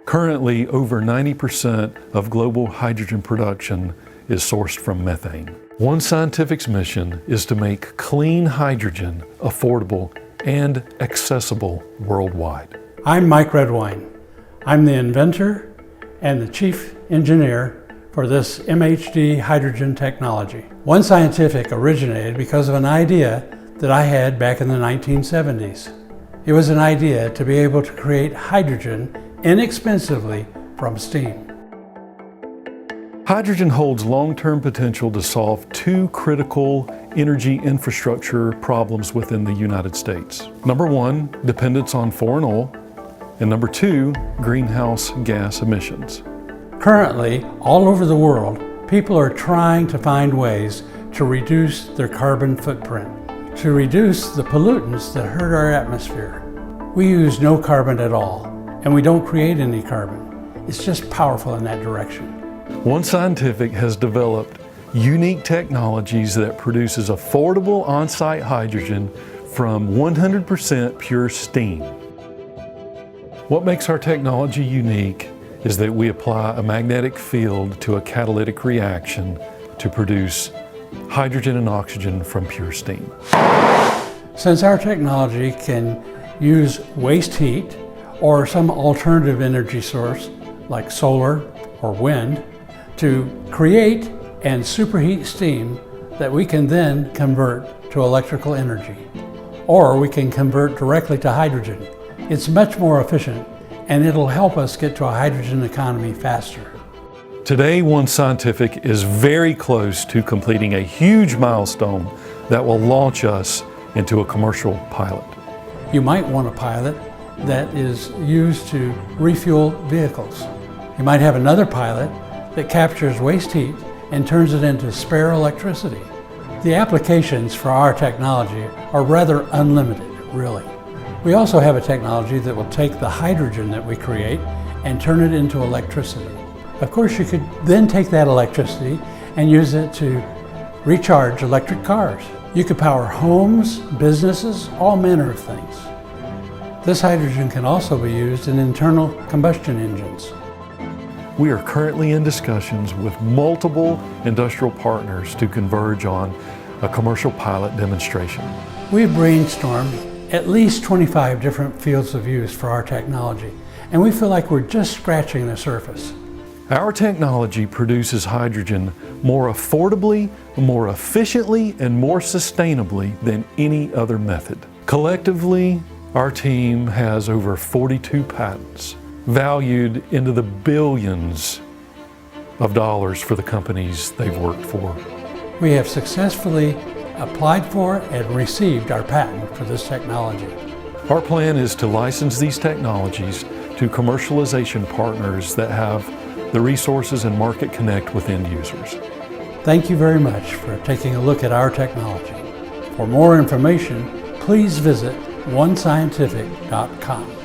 Currently, over 90% of global hydrogen production is sourced from methane. One Scientific's mission is to make clean hydrogen affordable and accessible worldwide. I'm Mike Redwine. I'm the inventor and the chief engineer for this MHD hydrogen technology. One Scientific originated because of an idea that I had back in the 1970s. It was an idea to be able to create hydrogen inexpensively from steam. Hydrogen holds long-term potential to solve two critical energy infrastructure problems within the United States. Number one, dependence on foreign oil, and number two, greenhouse gas emissions. Currently, all over the world, people are trying to find ways to reduce their carbon footprint, to reduce the pollutants that hurt our atmosphere. We use no carbon at all, and we don't create any carbon. It's just powerful in that direction. One Scientific has developed unique technologies that produces affordable on-site hydrogen from 100% pure steam. What makes our technology unique is that we apply a magnetic field to a catalytic reaction to produce hydrogen and oxygen from pure steam. Since our technology can use waste heat or some alternative energy source like solar or wind to create and superheat steam that we can then convert to electrical energy, or we can convert directly to hydrogen. It's much more efficient, and it'll help us get to a hydrogen economy faster. Today, One Scientific is very close to completing a huge milestone that will launch us into a commercial pilot. You might want a pilot that is used to refuel vehicles. You might have another pilot that captures waste heat and turns it into spare electricity. The applications for our technology are rather unlimited, really. We also have a technology that will take the hydrogen that we create and turn it into electricity. Of course, you could then take that electricity and use it to recharge electric cars. You could power homes, businesses, all manner of things. This hydrogen can also be used in internal combustion engines. We are currently in discussions with multiple industrial partners to converge on a commercial pilot demonstration. We've brainstormed at least 25 different fields of use for our technology, and we feel like we're just scratching the surface. Our technology produces hydrogen more affordably, more efficiently, and more sustainably than any other method. Collectively, our team has over 42 patents, valued into the billions of dollars for the companies they've worked for. We have successfully applied for and received our patent for this technology. Our plan is to license these technologies to commercialization partners that have the resources and market connect with end users. Thank you very much for taking a look at our technology. For more information, please visit onescientific.com.